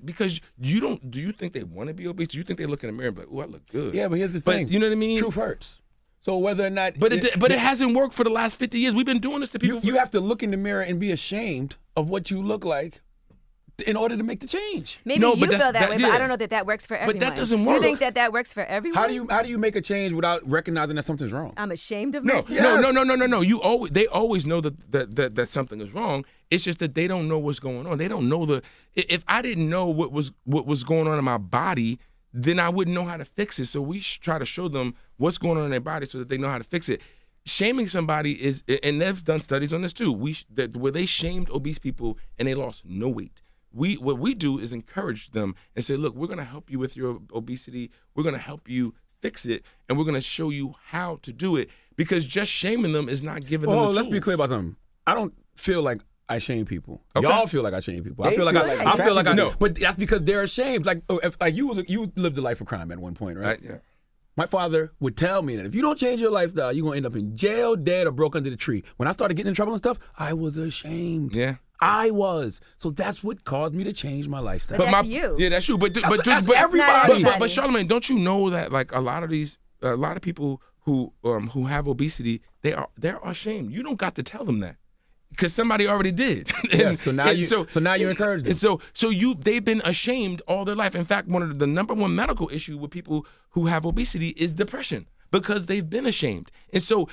because do you think they want to be obese? Do you think they look in the mirror and be like, oh, I look good? Yeah, but here's the thing. You know what I mean? Truth hurts. So whether or not, but it hasn't worked for the last 50 years. We've been doing this to people. You have to look in the mirror and be ashamed of what you look like in order to make the change. Maybe you feel that way, but I don't know that works for everyone. But that doesn't work. You think that works for everyone? How do you make a change without recognizing that something's wrong? I'm ashamed of myself. No. They always know that something is wrong. It's just that they don't know what's going on. They don't know if I didn't know what was going on in my body, then I wouldn't know how to fix it. So we try to show them what's going on in their body so that they know how to fix it. Shaming somebody is, and they've done studies on this too, where they shamed obese people and they lost no weight. What we do is encourage them and say, look, we're going to help you with your obesity. We're going to help you fix it, and we're going to show you how to do it, because just shaming them is not giving them the tools. Let's be clear about something. I don't feel like I shame people. Okay. Y'all feel like I shame people. I feel like I know. But that's because they're ashamed. Like you lived a life of crime at one point, right? Yeah. My father would tell me that if you don't change your lifestyle, you're going to end up in jail, dead, or broke under the tree. When I started getting in trouble and stuff, I was ashamed. Yeah. I was. So that's what caused me to change my lifestyle. But that's you. Yeah, that's you. But everybody. But Charlamagne, don't you know that like a lot of people who have obesity, they're ashamed. You don't got to tell them that, because somebody already did. So now you encourage them. And they've been ashamed all their life. In fact, one of the number one medical issue with people who have obesity is depression, because they've been ashamed. And so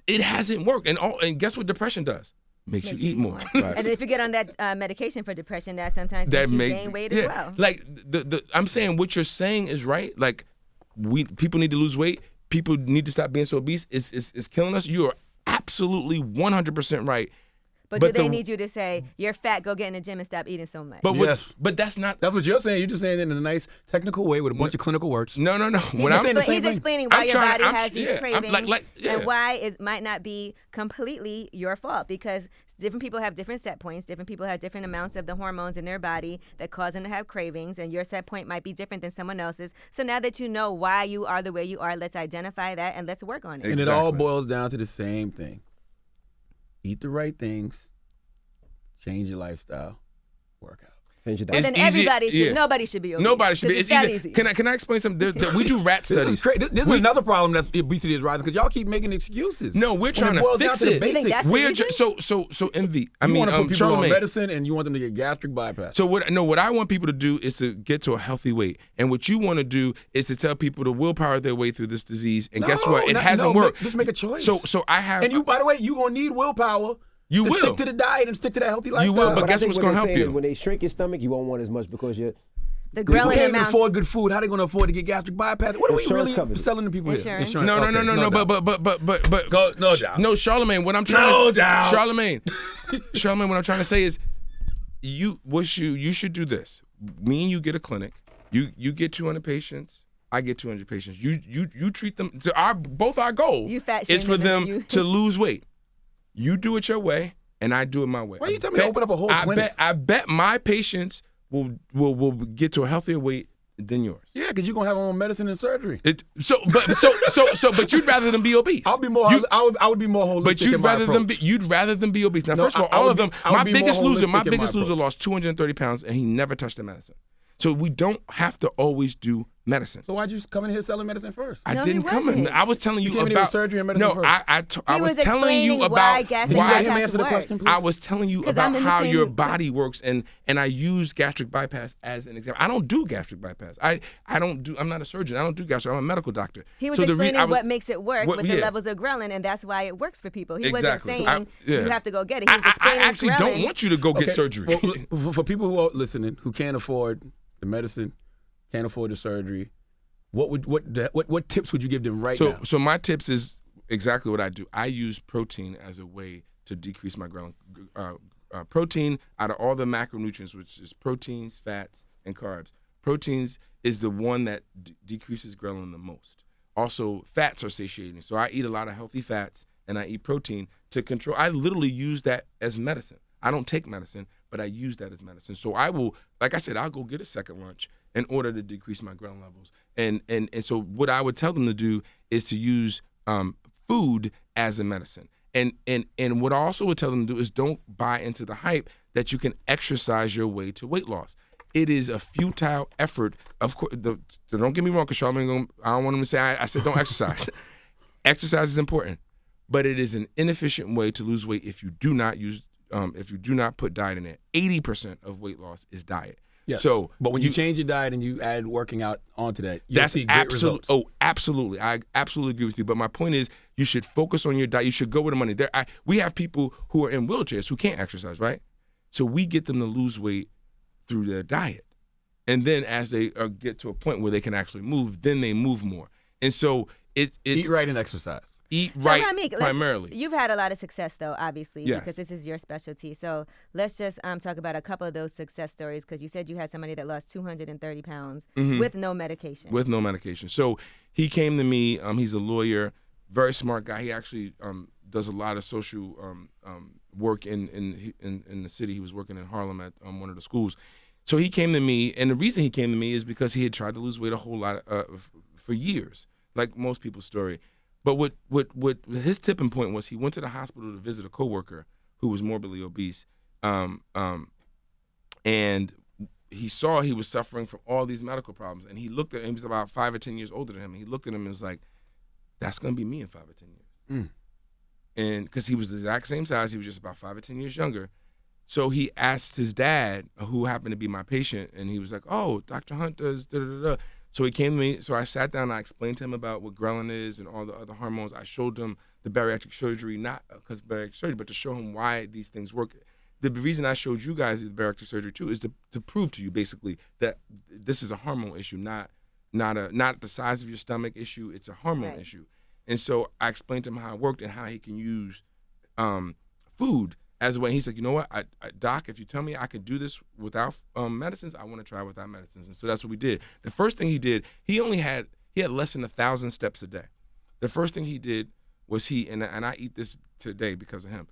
it hasn't worked. And guess what depression does? Makes you eat more. Right. And if you get on that medication for depression, that sometimes makes you gain weight as well. Like I'm saying, what you're saying is right. Like people need to lose weight. People need to stop being so obese. It's killing us. You are absolutely 100% right. But do they need you to say, you're fat, go get in the gym and stop eating so much? But that's not. That's what you're saying. You're just saying it in a nice technical way with a bunch of clinical words. No. He's explaining why your body has these cravings and why it might not be completely your fault, because different people have different set points. Different people have different amounts of the hormones in their body that cause them to have cravings, and your set point might be different than someone else's. So now that you know why you are the way you are, let's identify that and let's work on it. And it all boils down to the same thing. Eat the right things, change your lifestyle, work out. And then nobody should be obese. Nobody should be. It's easy. Can I explain something? We do rat studies. This is another problem that obesity is rising, because y'all keep making excuses. No, we're trying to fix it. You think that's the reason? So Envy. I mean, you want to put people on Charlamagne. medicine, and you want them to get gastric bypass. So what I want people to do is to get to a healthy weight, and what you want to do is to tell people to willpower their way through this disease. And guess what? It hasn't worked. Just make a choice. So I have. And you, by the way, you gonna need willpower. You will stick to the diet and stick to that healthy lifestyle. You will, but guess I think what's what going to they're help saying you? is when they shrink your stomach, you won't want as much because you're. The People ghrelin can't even amounts. afford good food. How they going to afford to get gastric bypass? What are we Insurance really covers it. selling to people Insurance. here? No. doubt. But No doubt. No, Charlamagne. What I'm trying to Charlamagne. What I'm trying to say is, you should do this. Me and you get a clinic. You get 200 patients. I get 200 patients. You treat them. So both our goal is for them to lose weight. You do it your way, and I do it my way. Why you tell me to open up a whole clinic? I bet my patients will get to a healthier weight than yours. Yeah, because you're gonna have them on medicine and surgery. But you'd rather them be obese. I would be more holistic. But you'd rather them be obese. Now, first of all, my biggest loser lost 230 pounds, and he never touched the medicine. So we don't have to always do medicine. So why'd you come in here selling medicine first? I didn't come in. I was telling you about surgery and medicine first. I was telling you about why. Answer the question, please. I was telling you about how your body works, and I use gastric bypass as an example. I don't do gastric bypass. I'm not a surgeon. I don't do gastric. I'm a medical doctor. He was explaining what makes it work with the levels of ghrelin, and that's why it works for people. He wasn't saying you have to go get it. He was explaining I actually don't want you to go get surgery. Well, for people who are listening who can't afford the medicine, can't afford the surgery, what tips would you give them now? So my tips is exactly what I do. I use protein as a way to decrease my ghrelin. Protein, out of all the macronutrients, which is proteins, fats, and carbs, proteins is the one that decreases ghrelin the most. Also, fats are satiating. So I eat a lot of healthy fats and I eat protein to control. I literally use that as medicine. I don't take medicine, but I use that as medicine. So I will, like I said, I'll go get a second lunch in order to decrease my ghrelin levels. And so what I would tell them to do is to use food as a medicine. And what I also would tell them to do is don't buy into the hype that you can exercise your way to weight loss. It is a futile effort. Of course, don't get me wrong, because Charlamagne, I don't want them to say I said don't exercise. Exercise is important, but it is an inefficient way to lose weight if you do not use, if you do not put diet in it. 80% of weight loss is diet. Yes. So, but when you change your diet and you add working out onto that, you'll that's see great results. Oh, absolutely. I absolutely agree with you. But my point is, you should focus on your diet. You should go with the money. We have people who are in wheelchairs who can't exercise, right? So we get them to lose weight through their diet. And then as they get to a point where they can actually move, then they move more. And so it's eat right and exercise. Eat So right Rameck, primarily. You've had a lot of success, though, obviously, Yes. because this is your specialty. So let's just talk about a couple of those success stories, because you said you had somebody that lost 230 pounds with no medication. With no medication. So he came to me. He's a lawyer, very smart guy. He actually does a lot of social work in the city. He was working in Harlem at one of the schools. So he came to me, and the reason he came to me is because he had tried to lose weight a whole lot for years, like most people's story. But what his tipping point was, he went to the hospital to visit a coworker who was morbidly obese, and he saw he was suffering from all these medical problems. And he looked at him, he was about 5 or 10 years older than him. And he looked at him and was like, "That's gonna be me in 5 or 10 years." And because he was the exact same size, he was just about 5 or 10 years younger. So he asked his dad, who happened to be my patient, and he was like, "Oh, Dr. Hunt does da-da-da-da." So he came to me, so I sat down and I explained to him about what ghrelin is and all the other hormones. I showed him the bariatric surgery, not because of bariatric surgery, but to show him why these things work. The reason I showed you guys the bariatric surgery too is to prove to you basically that this is a hormone issue, not the size of your stomach issue. It's a hormone issue. And so I explained to him how it worked and how he can use food as a way. He said, "You know what, Doc, if you tell me I can do this without medicines, I want to try without medicines." And so that's what we did. The first thing he did, he had less than 1,000 steps a day. The first thing he did was and I eat this today because of him.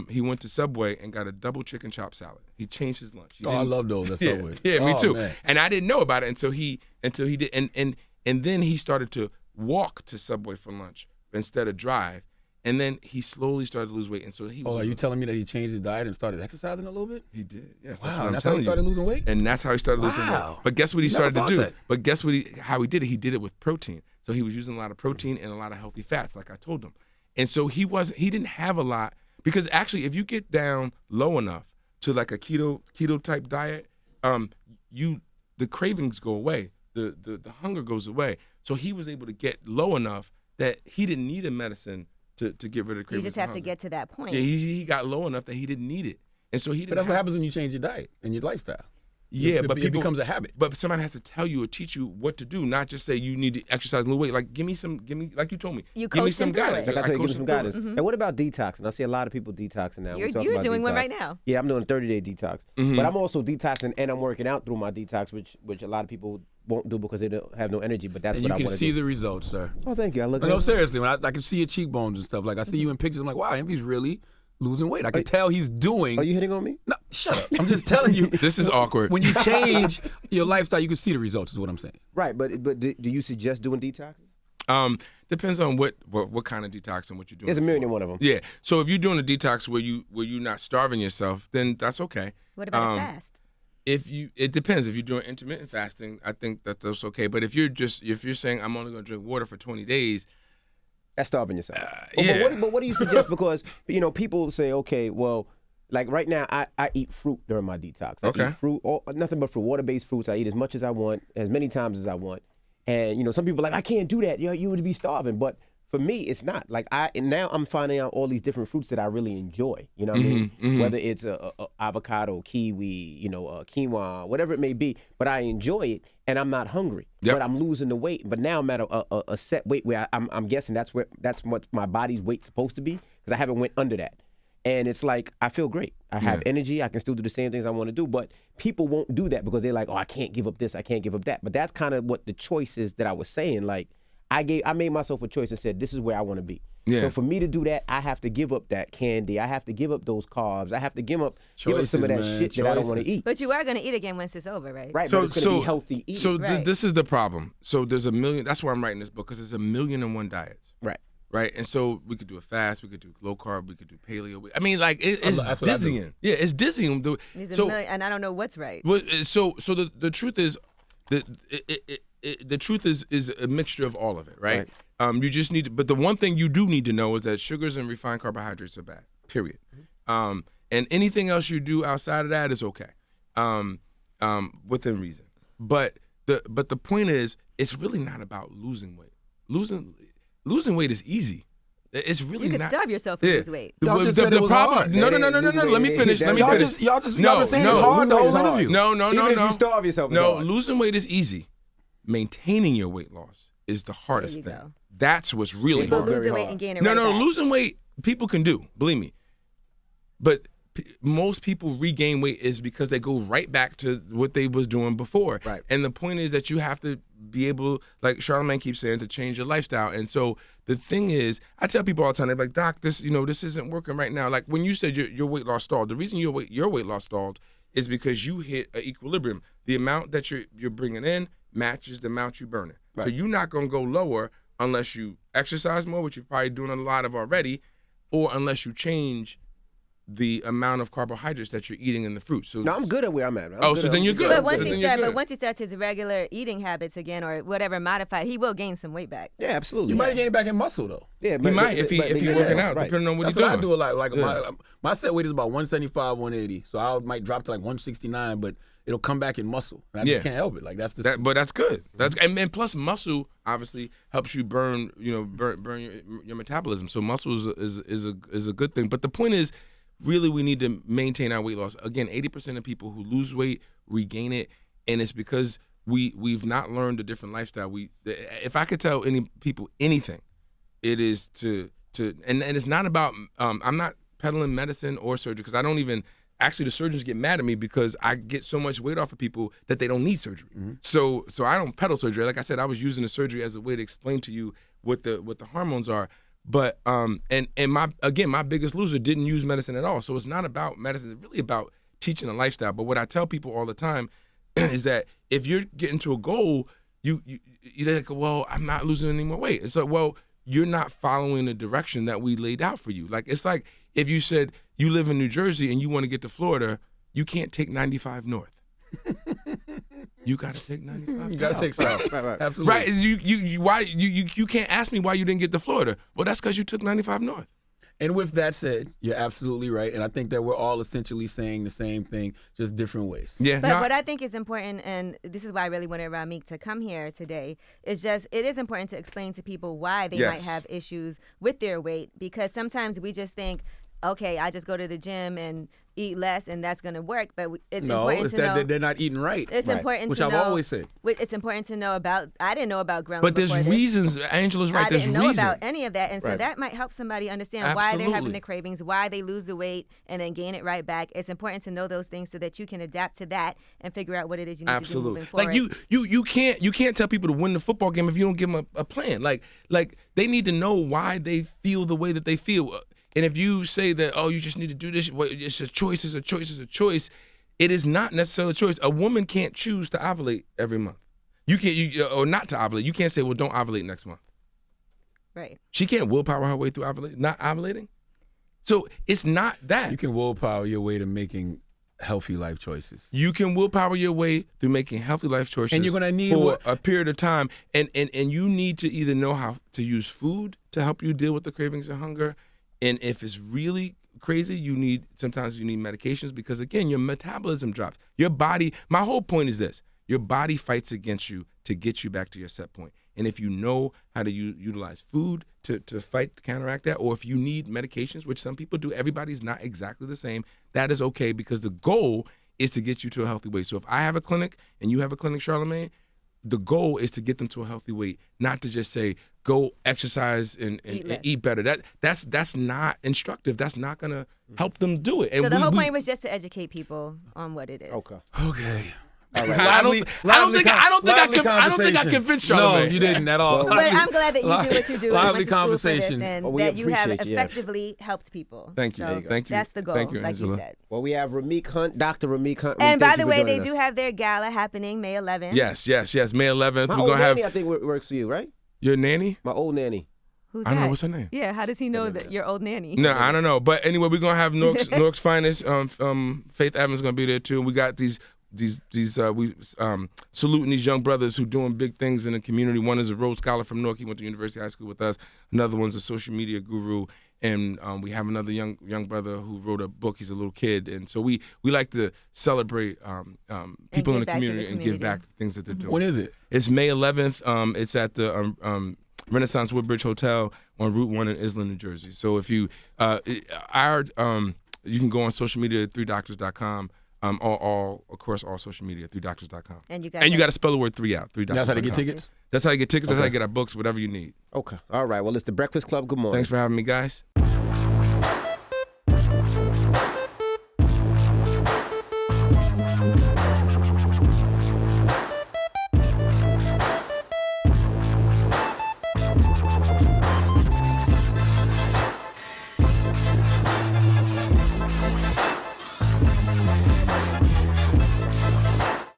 He went to Subway and got a double chicken chop salad. He changed his lunch. I love those. That's Subway. Yeah, me too. Man. And I didn't know about it until he did. And then he started to walk to Subway for lunch instead of drive. And then he slowly started to lose weight. And so he was. Oh, are you telling me that he changed his diet and started exercising a little bit? He did. Yes. Wow, That's what I'm that's how he telling started you. losing weight? And that's how he started losing weight. Wow. But guess what he Never started to thought do? that. But guess how he did it? He did it with protein. So he was using a lot of protein and a lot of healthy fats, like I told him. And so he didn't have a lot, because actually if you get down low enough to like a keto type diet, the cravings go away. The hunger goes away. So he was able to get low enough that he didn't need a medicine to get rid of the cravings. You just have to get to that point. Yeah, he got low enough that he didn't need it. And so he didn't But that's what happens when you change your diet and your lifestyle. Yeah, It becomes a habit. But somebody has to tell you or teach you what to do, not just say you need to exercise and lose weight. Like give me like you told me. You give me coach some them through guidance. it. Like I told you, give me some guidance. Mm-hmm. And what about detoxing? I see a lot of people detoxing now. You're We talk about doing one detox. right now. Yeah, I'm doing a 30-day detox. But I'm also detoxing and I'm working out through my detox, which a lot of people won't do because they don't have no energy. But that's And what you I can want to see do. the results, sir. Oh, thank you. I look. No, good. seriously, when I can see your cheekbones and stuff. Like I see you in pictures, I'm like, wow, he's really losing weight. I can tell he's doing. Are you hitting on me? No, shut up. I'm just telling you. This is awkward. When you change your lifestyle, you can see the results, is what I'm saying. Right, but do you suggest doing detox? Depends on what kind of detox and what you're doing. There's a million and one of them. Yeah. So if you're doing a detox where you're not starving yourself, then that's okay. What about a fast? It depends. If you're doing intermittent fasting, I think that's okay. But if you're saying I'm only going to drink water for 20 days, That's starving yourself. yeah. But what do you suggest? Because people say, okay, well, like right now, I eat fruit during my detox. I Okay. eat fruit, nothing but fruit, water-based fruits. I eat as much as I want, as many times as I want. And some people are like, I can't do that. You would be starving. But for me, it's not. Like now I'm finding out all these different fruits that I really enjoy. You know what I mean? Whether it's a avocado, kiwi, quinoa, whatever it may be. But I enjoy it, and I'm not hungry. Yep. But I'm losing the weight. But now I'm at a set weight where I'm guessing that's what my body's weight's supposed to be, because I haven't went under that. And it's like, I feel great. I have Yeah. energy. I can still do the same things I want to do. But people won't do that because they're like, oh, I can't give up this. I can't give up that. But that's kind of what the choice is that I was saying. Like, I made myself a choice and said, this is where I want to be. Yeah. So for me to do that, I have to give up that candy. I have to give up those carbs. I have to give up some of that man, shit that I don't want to choices. eat. But you are going to eat again once it's over, right? Right, but it's going to be healthy eating. So Right. this is the problem. So there's a million. That's why I'm writing this book, because there's 1,000,001 diets. Right. Right, and so we could do a fast, we could do low carb, we could do paleo. I mean, like it's That's what I do. dizzying. Yeah, it's dizzying. These So, and I don't know what's right. so the truth is, the truth is a mixture of all of it, right? You just need to, but the one thing you do need to know is that sugars and refined carbohydrates are bad. Period. And anything else you do outside of that is okay, within reason. But the point is, it's really not about losing weight. Losing weight is easy. It's really You could not. starve yourself and lose weight. Y'all just said it was hard. No. Let me finish. Let me Y'all finish. just been saying it's hard the whole interview. No. Even if you starve yourself, it's No, hard. losing weight is easy. Maintaining your weight loss is the hardest you thing. go. That's what's really People hard. Lose very the weight hard. and gain it No, right back. losing weight people can do, believe me. But most people regain weight is because they go right back to what they was doing before. Right. And the point is that you have to be able, like Charlamagne keeps saying, to change your lifestyle. And so the thing is, I tell people all the time, they're like, Doc, this isn't working right now. Like when you said your weight loss stalled, the reason your weight loss stalled is because you hit an equilibrium. The amount that you're bringing in matches the amount you're burning. Right. So you're not going to go lower unless you exercise more, which you're probably doing a lot of already, or unless you change the amount of carbohydrates that you're eating in the fruit. So No, I'm good at where I'm at. So then you're good. But once So he then you're good. starts his regular eating habits again, or whatever modified, he will gain some weight back. Yeah, absolutely. You might gain it back in muscle though. Yeah, He might if he's working out, depending on what That's he's what doing. I do a lot. Like Yeah. my set weight is about 175, 180. So I might drop to like 169, but it'll come back in muscle. And I Yeah. just can't help it. Like that's the But that's good. That's and plus muscle obviously helps you burn your metabolism. So muscle is a good thing. But the point is, really, we need to maintain our weight loss. Again, 80% of people who lose weight regain it, and it's because we've not learned a different lifestyle. If I could tell any people anything, it is to and it's not about. I'm not peddling medicine or surgery because I don't even. Actually, the surgeons get mad at me because I get so much weight off of people that they don't need surgery. Mm-hmm. So I don't peddle surgery. Like I said, I was using the surgery as a way to explain to you what the hormones are. But and my biggest loser didn't use medicine at all. So it's not about medicine. It's really about teaching a lifestyle. But what I tell people all the time is that if you're getting to a goal, you're like, well, I'm not losing any more weight. It's like, well, you're not following the direction that we laid out for you. Like it's like if you said you live in New Jersey and you want to get to Florida, you can't take 95 north. You got to take 95. you gotta south. take south. Right. Absolutely. Right? You can't ask me why you didn't get to Florida. Well, that's because you took 95 north. And with that said, you're absolutely right. And I think that we're all essentially saying the same thing, just different ways. Yeah. But what I think is important, and this is why I really wanted Rameck to come here today, is just it is important to explain to people why they Yes. might have issues with their weight, because sometimes we just think, okay, I just go to the gym and eat less and that's going to work. But it's No, important it's to that know. they're not eating right. It's important Which to I've know. always said. It's important to know about. I didn't know about ghrelin. But there's before this. reasons. Angela's right. I There's didn't know reasons. about any of that, and so Right. that might help somebody understand why they're having Absolutely. the cravings, why they lose the weight, and then gain it right back. It's important to know those things so that you can adapt to that and figure out what it is you need to do Absolutely. moving forward. Like you can't tell people to win the football game if you don't give them a plan. Like they need to know why they feel the way that they feel. And if you say that, oh, you just need to do this, well, it's a choice, it's a choice, it's a choice. It is not necessarily a choice. A woman can't choose to ovulate every month. Or not to ovulate. You can't say, well, don't ovulate next month. right. She can't willpower her way through not ovulating. So it's not that. You can willpower your way to making healthy life choices. You can willpower your way through making healthy life choices. And you're gonna need for a period of time. And you need to either know how to use food to help you deal with the cravings and hunger. And if it's really crazy, sometimes you need medications because, again, your metabolism drops. Your body, my whole point is this, your body fights against you to get you back to your set point. And if you know how to utilize food to counteract that, or if you need medications, which some people do, everybody's not exactly the same, that is okay because the goal is to get you to a healthy weight. So if I have a clinic and you have a clinic, Charlamagne, the goal is to get them to a healthy weight, not to just say, go exercise and less. eat better. That's not instructive. That's not gonna help them do it. And So the whole point was just to educate people on what it is. Okay. I don't think I convinced y'all. No, you didn't at all. But I'm glad that you do what you do. Lively and went to school for this conversation. and Well, we that you have appreciate you, yeah. effectively helped people. Thank you. So Thank you. That's the goal, Thank you, like you Angela. said. Well, we have Rameck Hunt, Dr. Rameck Hunt. And Thank by the you for way, they joining do us. have their gala happening May 11th. Yes. May 11th. My We're old gonna have nanny, I think, works for you, right? your nanny. My old nanny. Who's I don't that? know what's her name. Yeah, how does he know that your old nanny? No, I don't know. But anyway, we're gonna have Newark's finest. Faith Evans gonna be there too. And we got these saluting these young brothers who doing big things in the community. One is a Rhodes Scholar from Newark. He went to University High School with us. Another one's a social media guru. And we have another young brother who wrote a book. He's a little kid. And so we like to celebrate people in the community and give back the things that they're doing. When is it? It's May 11th. It's at the Renaissance Woodbridge Hotel on Route 1 in Island, New Jersey. So if you you can go on social media at 3doctors.com. All social media, 3doctors.com. And you got to spell the word 3 out. 3doctors.com. That's how they get tickets? That's how you get tickets. That's how you get our books, whatever you need. Okay. All right. Well, it's the Breakfast Club. Good morning. Thanks for having me, guys.